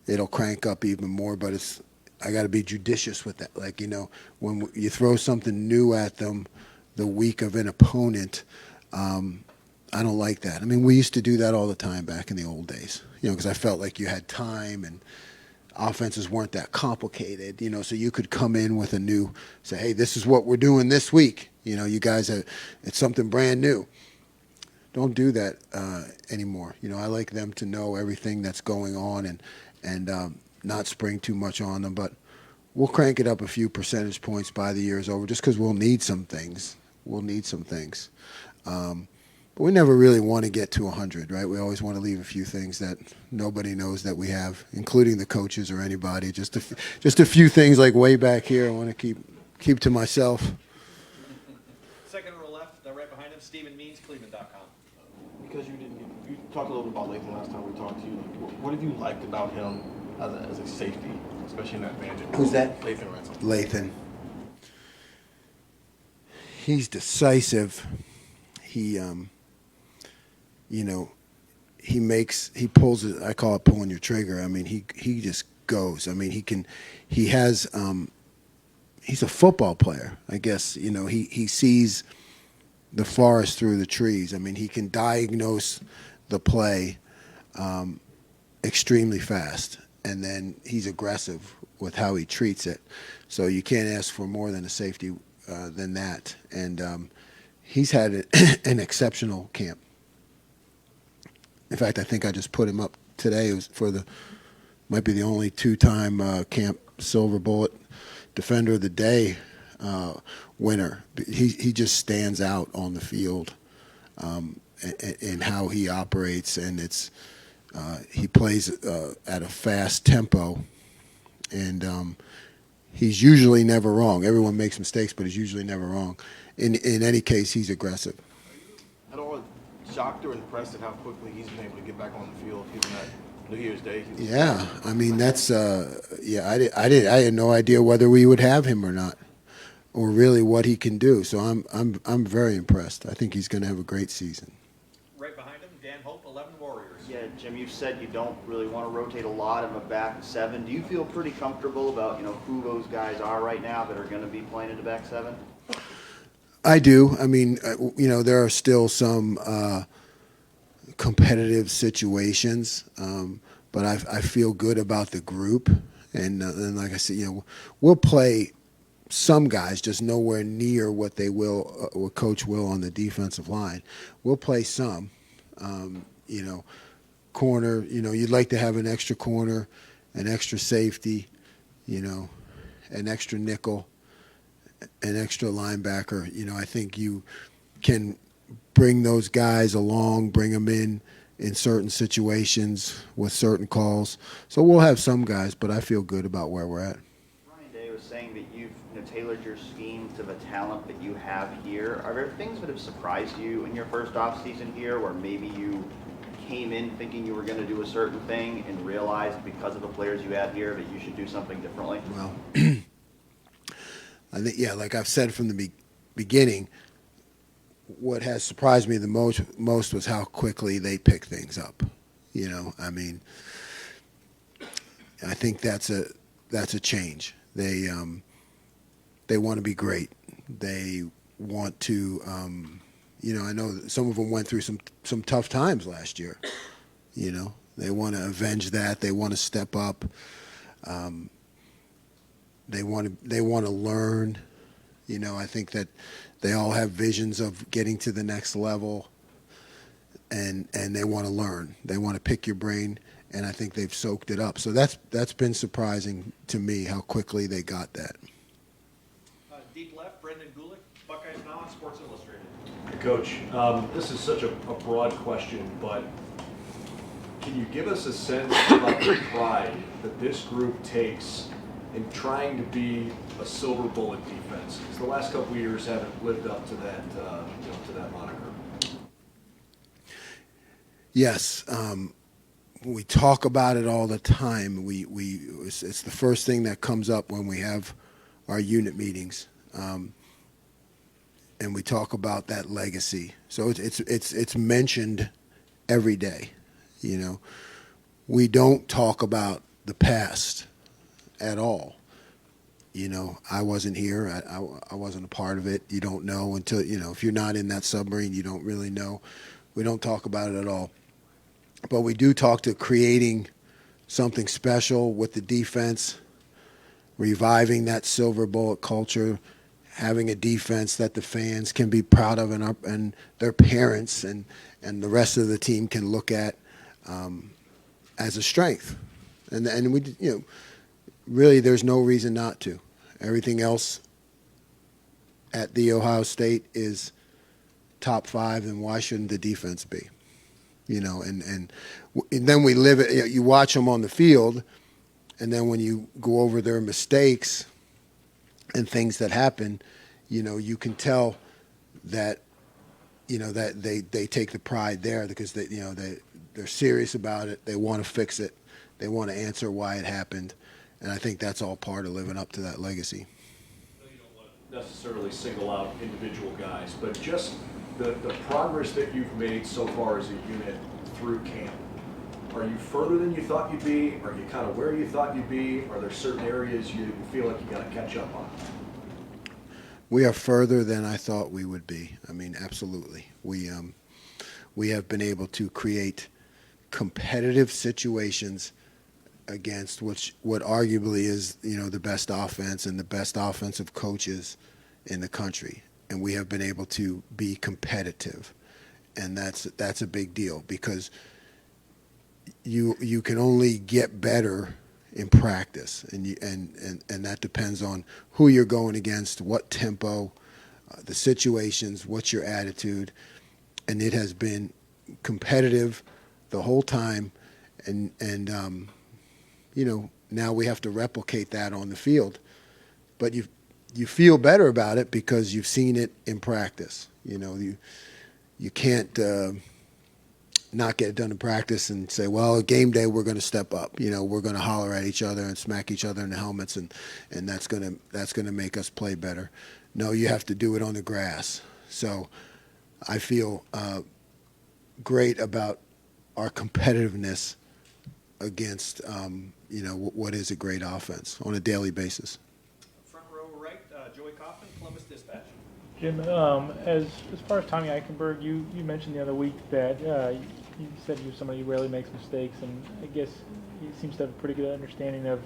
it'll crank up even more. But I got to be judicious with that. Like, when you throw something new at them the week of an opponent, I don't like that. I mean, we used to do that all the time back in the old days, because I felt like you had time and offenses weren't that complicated, so you could come in with say, hey, this is what we're doing this week. You guys it's something brand new. Don't do that anymore. I like them to know everything that's going on and not spring too much on them. But we'll crank it up a few percentage points by the year's over, just because we'll need some things. But we never really want to get to 100, right? We always want to leave a few things that nobody knows that we have, including the coaches or anybody. Just a few things like way back here I want to keep to myself. Second row left, right behind him, Stephen Means, Cleveland.com. Because you talked a little bit about Lathan last time we talked to you. What have you liked about him as a safety, especially in that bandit? Who's that? Lathan Ransom. Lathan. He's decisive. He he pulls it. I call it pulling your trigger. I mean, he just goes. I mean, he's a football player. I guess, he sees the forest through the trees. I mean, he can diagnose the play extremely fast, and then he's aggressive with how he treats it. So you can't ask for more than a safety than that. And he's had an exceptional camp. In fact, I think I just put him up today. It was might be the only two-time camp Silver Bullet Defender of the Day winner. He just stands out on the field in how he operates, and he plays at a fast tempo, and he's usually never wrong. Everyone makes mistakes, but he's usually never wrong. In any case, he's aggressive. At all shocked or impressed at how quickly he's been able to get back on the field, given that New Year's Day? Yeah, I mean that's I had no idea whether we would have him or not, or really what he can do. So I'm very impressed. I think he's going to have a great season. Right behind him, Dan Hope, 11 Warriors. Yeah, Jim, you said you don't really want to rotate a lot in the back seven. Do you feel pretty comfortable about who those guys are right now that are going to be playing in the back seven? I do. I mean, there are still some competitive situations, but I feel good about the group. And like I said, we'll play some guys, just nowhere near what they will, what Coach will on the defensive line. We'll play some, corner. You'd like to have an extra corner, an extra safety, an extra nickel. an extra linebacker, I think you can bring those guys along, bring them in certain situations with certain calls. So we'll have some guys, but I feel good about where we're at. Ryan Day was saying that you've tailored your scheme to the talent that you have here. Are there things that have surprised you in your first off season here, where maybe you came in thinking you were going to do a certain thing and realized because of the players you had here that you should do something differently? Well, I think, like I've said from the beginning, what has surprised me the most was how quickly they pick things up. I mean, I think that's a change. They want to be great. They want to, I know that some of them went through some tough times last year. They want to avenge that. They want to step up. They want to learn. I think that they all have visions of getting to the next level, and they want to learn. They want to pick your brain, and I think they've soaked it up. So that's been surprising to me how quickly they got that. Deep left, Brendan Gulick, Buckeyes Now on Sports Illustrated. Coach, this is such a broad question, but can you give us a sense about the pride that this group takes in trying to be a silver bullet defense? Because the last couple of years haven't lived up to that, to that moniker. Yes, we talk about it all the time. It's the first thing that comes up when we have our unit meetings, and we talk about that legacy. So it's mentioned every day. We don't talk about the past at all. I wasn't here. I wasn't a part of it. You don't know until, if you're not in that submarine, you don't really know. We don't talk about it at all. But we do talk to creating something special with the defense, reviving that silver bullet culture, having a defense that the fans can be proud of, and their parents and the rest of the team can look at as a strength. And we, really, there's no reason not to. Everything else at The Ohio State is top 5, and why shouldn't the defense be? And then we live it. You watch them on the field, and then when you go over their mistakes and things that happen, you can tell that that they take the pride there, because they're serious about it. They want to fix it. They want to answer why it happened. And I think that's all part of living up to that legacy. I know you don't want to necessarily single out individual guys, but just the progress that you've made so far as a unit through camp. Are you further than you thought you'd be? Are you kind of where you thought you'd be? Are there certain areas you feel like you got to catch up on? We are further than I thought we would be. I mean, absolutely. We have been able to create competitive situations against what arguably is the best offense and the best offensive coaches in the country, and we have been able to be competitive, and that's a big deal, because you can only get better in practice, and that depends on who you're going against, what tempo, the situations, what's your attitude, and it has been competitive the whole time, and now we have to replicate that on the field. But you feel better about it because you've seen it in practice. You can't not get it done in practice and say, well, game day we're going to step up. We're going to holler at each other and smack each other in the helmets, and that's going to make us play better. No, you have to do it on the grass. So I feel great about our competitiveness against what is a great offense on a daily basis. Front row right, Joey Kaufman, Columbus Dispatch. Jim, as far as Tommy Eichenberg, you mentioned the other week that you said you're somebody who rarely makes mistakes, and I guess he seems to have a pretty good understanding of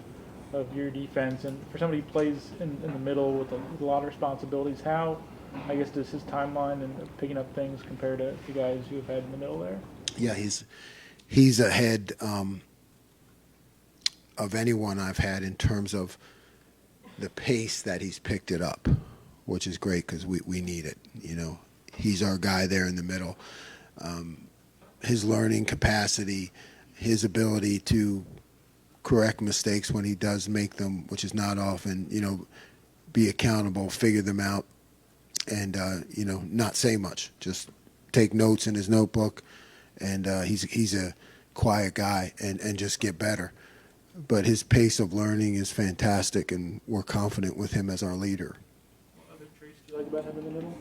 your defense. And for somebody who plays in the middle with a lot of responsibilities, how, I guess, does his timeline and picking up things compare to the guys you have had in the middle there? Yeah, he's ahead of anyone I've had in terms of the pace that he's picked it up. which is great because we need it. He's our guy there in the middle. His learning capacity, his ability to correct mistakes when he does make them, which is not often, be accountable, figure them out, and, not say much. Just take notes in his notebook, and he's a quiet guy and just get better. But his pace of learning is fantastic, and we're confident with him as our leader. What other traits do you like about him in the middle?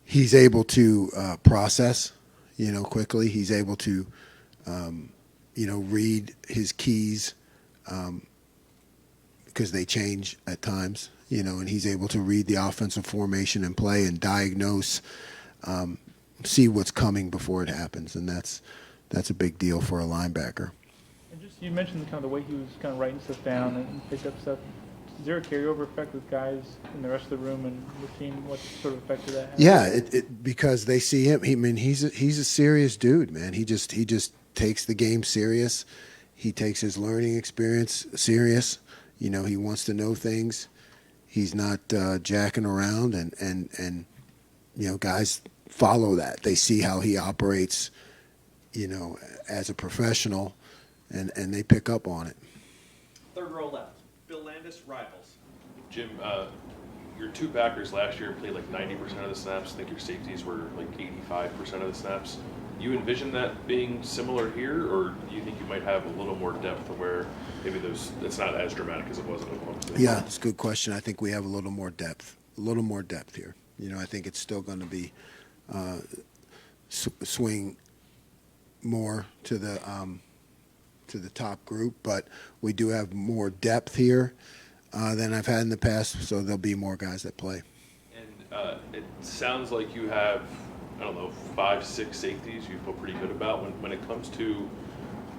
He's able to process, quickly. He's able to, read his keys because they change at times, and he's able to read the offensive formation and play and diagnose, see what's coming before it happens, and that's a big deal for a linebacker. And just you mentioned kind of the way he was kind of writing stuff down and picked up stuff. Is there a carryover effect with guys in the rest of the room and the team? What sort of effect did that have? Yeah, because they see him. He's a serious dude, man. He just takes the game serious. He takes his learning experience serious. He wants to know things. He's not jacking around, and guys follow that. They see how he operates, as a professional, and they pick up on it. Third row left. Bill Landis, Rivals. Jim, your two backers last year played like 90% of the snaps. I think your safeties were like 85% of the snaps. You envision that being similar here, or do you think you might have a little more depth to where maybe it's not as dramatic as it was in Oklahoma State? Yeah, it's a good question. I think we have a little more depth here. I think it's still going to be swing more to the top group, but we do have more depth here than I've had in the past, so there'll be more guys that play. And it sounds like you have, 5, 6 safeties you feel pretty good about. When it comes to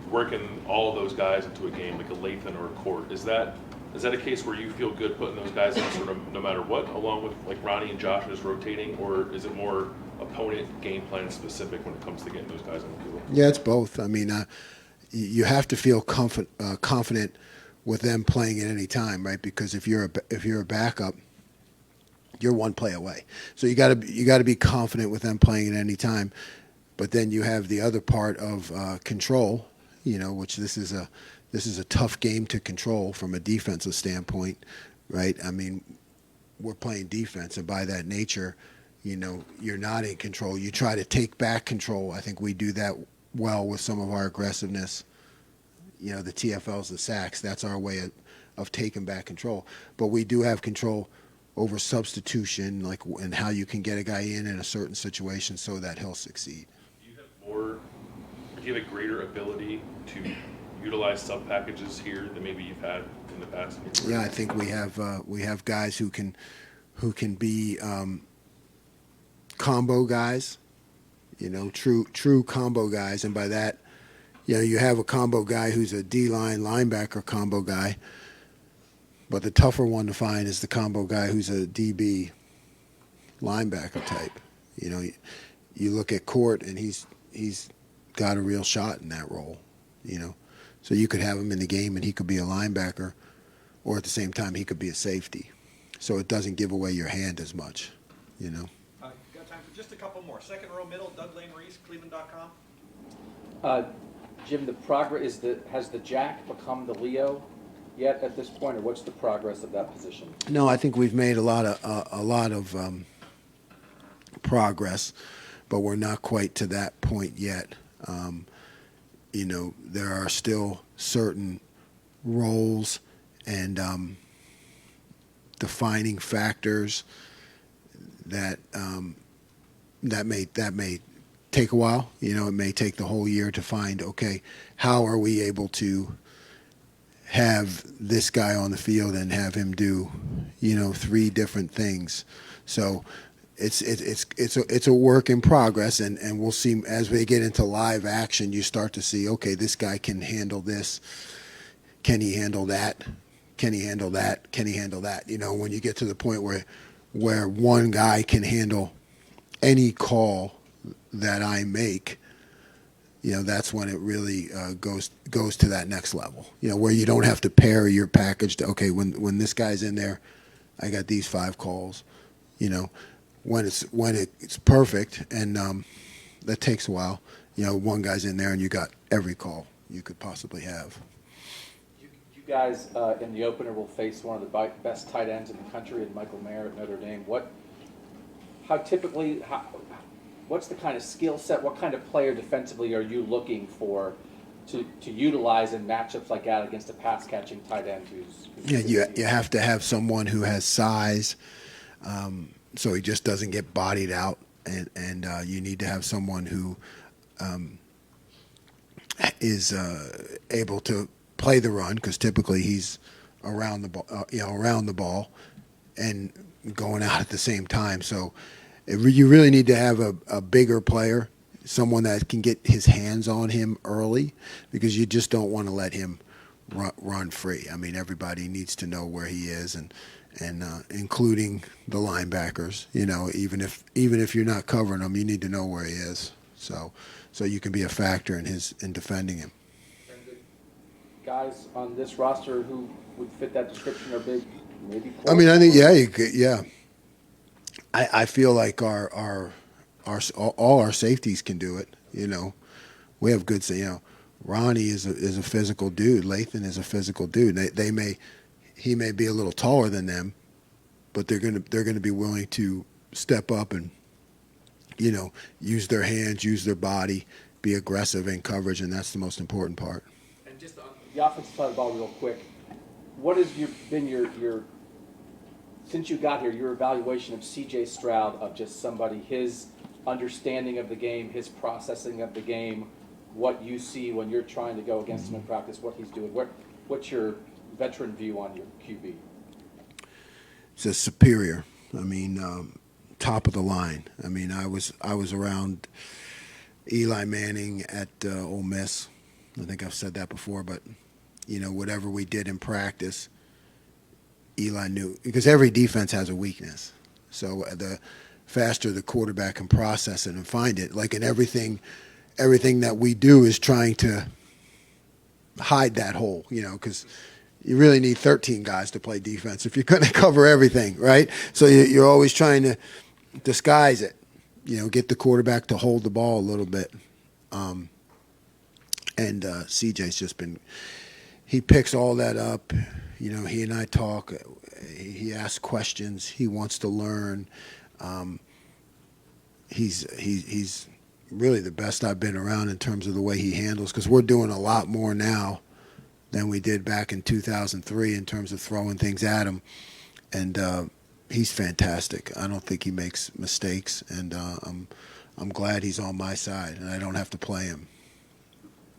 working all of those guys into a game, like a Lathan or a Court, is that a case where you feel good putting those guys in sort of no matter what, along with like Ronnie and Josh is rotating, or is it more opponent game plan specific when it comes to getting those guys on the field? Yeah, it's both. You have to feel confident with them playing at any time, right? Because if you're a backup, you're one play away. So you got to be confident with them playing at any time. But then you have the other part of control, which this is a tough game to control from a defensive standpoint, right? We're playing defense, and by that nature, you're not in control. You try to take back control. I think we do that well with some of our aggressiveness. The TFLs, the sacks, that's our way of taking back control. But we do have control over substitution, and how you can get a guy in a certain situation so that he'll succeed. Do you have a greater ability to utilize sub packages here than maybe you've had in the past? Yeah, I think we have guys who can be combo guys, true combo guys, and by that, you have a combo guy who's a D-line linebacker combo guy, but the tougher one to find is the combo guy who's a DB linebacker type. You look at Court, and he's got a real shot in that role, So you could have him in the game, and he could be a linebacker, or at the same time he could be a safety. So it doesn't give away your hand as much, Got time for just a couple more. Second row middle, Doug Lane Reese, Cleveland.com. Jim, has the Jack become the Leo yet at this point, or what's the progress of that position? No, I think we've made a lot of progress, but we're not quite to that point yet. There are still certain roles and defining factors that may take a while. It may take the whole year to find, okay, how are we able to have this guy on the field and have him do, 3 different things. So it's a work in progress, and we'll see as we get into live action. You start to see, okay, this guy can handle this. Can he handle that? Can he handle that? Can he handle that? When you get to the point where one guy can handle any call that I make, that's when it really goes to that next level. Where you don't have to pair your package to, okay, when this guy's in there, I got these 5 calls. You know, when it's perfect, and that takes a while. You know, one guy's in there and you got every call you could possibly have. You guys in the opener will face one of the best tight ends in the country, in Michael Mayer at Notre Dame. What's the kind of skill set? What kind of player defensively are you looking for to utilize in matchups like that against a pass catching tight end who's you have to have someone who has size, so he just doesn't get bodied out, and you need to have someone who is able to play the run, because typically he's around the ball and going out at the same time. So you really need to have a bigger player, someone that can get his hands on him early, because you just don't want to let him run free. I mean, everybody needs to know where he is, and including the linebackers. You know, even if you're not covering him, you need to know where he is, so you can be a factor in defending him. And the guys on this roster who would fit that description are big, maybe. I mean, I think yeah. I feel like all our safeties can do it. You know, we have good. You know, Ronnie is a physical dude. Lathan is a physical dude. He may be a little taller than them, but they're gonna be willing to step up and, you know, use their hands, use their body, be aggressive in coverage, and that's the most important part. And just on the offensive side of the ball, real quick, what has been your since you got here, your evaluation of C.J. Stroud, of just somebody, his understanding of the game, his processing of the game, what you see when you're trying to go against him in practice, what he's doing? What's your veteran view on your QB? It's a superior. I mean, top of the line. I mean, I was around Eli Manning at Ole Miss. I think I've said that before, but you know, whatever we did in practice, Eli knew, because every defense has a weakness. So the faster the quarterback can process it and find it, like in everything that we do is trying to hide that hole, you know, because you really need 13 guys to play defense if you're going to cover everything, right? So you're always trying to disguise it, you know, get the quarterback to hold the ball a little bit. And CJ's just been, he picks all that up. You know, he and I talk. He asks questions. He wants to learn. He's really the best I've been around in terms of the way he handles, because we're doing a lot more now than we did back in 2003 in terms of throwing things at him. And he's fantastic. I don't think he makes mistakes, and I'm glad he's on my side and I don't have to play him.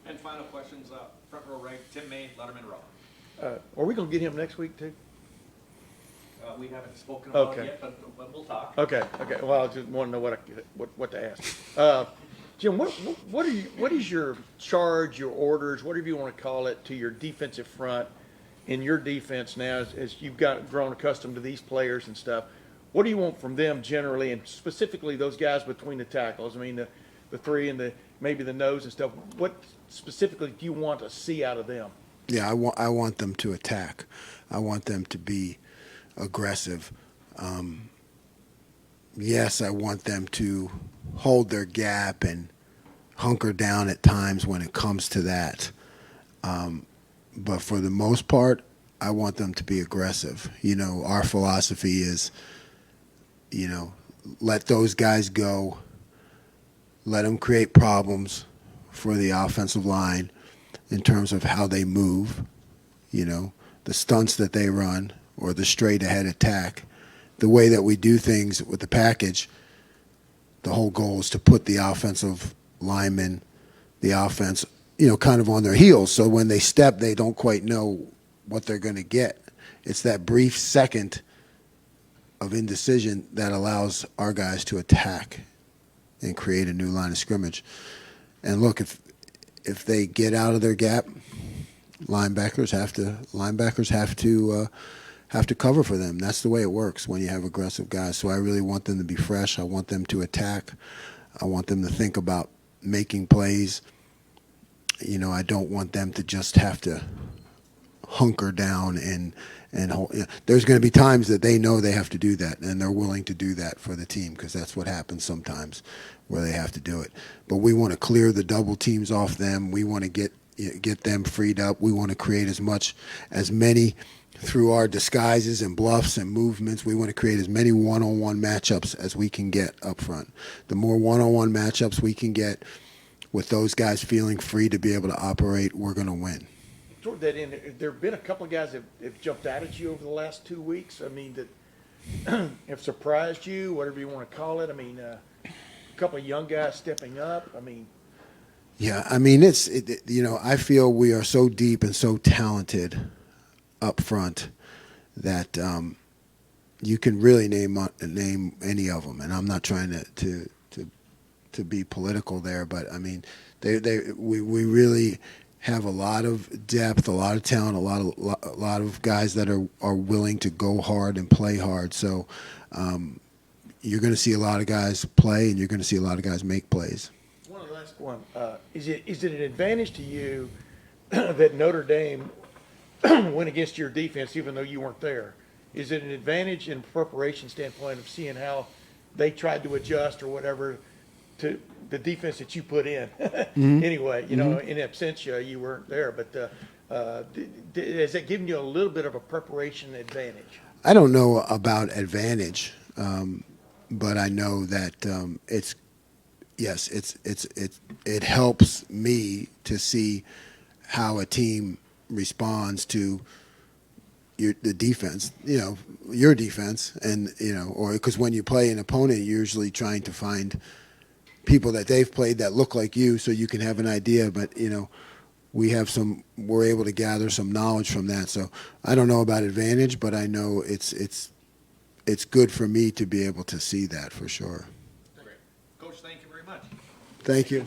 And final questions, front row right, Tim May, Letterman Row. Are we going to get him next week too? We haven't spoken about Okay. it yet, but we'll talk. Okay. Well, I just want to know what to ask. Jim, what is your charge, your orders, whatever you want to call it, to your defensive front in your defense now, as you've grown accustomed to these players and stuff? What do you want from them generally, and specifically those guys between the tackles? I mean, the three and maybe the nose and stuff. What specifically do you want to see out of them? Yeah, I want them to attack. I want them to be aggressive. Yes, I want them to hold their gap and hunker down at times when it comes to that. But for the most part, I want them to be aggressive. You know, our philosophy is, you know, let those guys go, let them create problems for the offensive line in terms of how they move, you know, the stunts that they run or the straight ahead attack. The way that we do things with the package, the whole goal is to put the offensive linemen, the offense, you know, kind of on their heels. So when they step, they don't quite know what they're going to get. It's that brief second of indecision that allows our guys to attack and create a new line of scrimmage. And look, if they get out of their gap, linebackers have to cover for them. That's the way it works when you have aggressive guys. So I really want them to be fresh. I want them to attack. I want them to think about making plays. You know, I don't want them to just have to hunker down and hold, you know, there's going to be times that they know they have to do that, and they're willing to do that for the team because that's what happens sometimes where they have to do it. But we want to clear the double teams off them. We want to get them freed up. We want to create as many through our disguises and bluffs and movements. We want to create as many one-on-one matchups as we can get up front. The more one-on-one matchups we can get with those guys feeling free to be able to operate, we're going to win. Toward that end, there have been a couple of guys that have jumped out at you over the last 2 weeks. I mean, that have surprised you, whatever you want to call it. I mean, a couple of young guys stepping up. I mean, yeah, I mean, you know, I feel we are so deep and so talented up front that you can really name any of them. And I'm not trying to be political there, but I mean, we really have a lot of depth, a lot of talent, a lot of guys that are willing to go hard and play hard. So you're going to see a lot of guys play, and you're going to see a lot of guys make plays. one last one. Is it an advantage to you that Notre Dame went against your defense even though you weren't there? Is it an advantage in preparation standpoint of seeing how they tried to adjust or whatever to the defense that you put in? Mm-hmm. Anyway, you know, in absentia, you weren't there, but has that given you a little bit of a preparation advantage? I don't know about advantage, but I know that it helps me to see how a team responds to the defense, you know, your defense, and you know, or because when you play an opponent, you're usually trying to find people that they've played that look like you, so you can have an idea. But you know, we're able to gather some knowledge from that. So I don't know about advantage, but I know it's good for me to be able to see that for sure. Great. Coach, thank you very much. Thank you.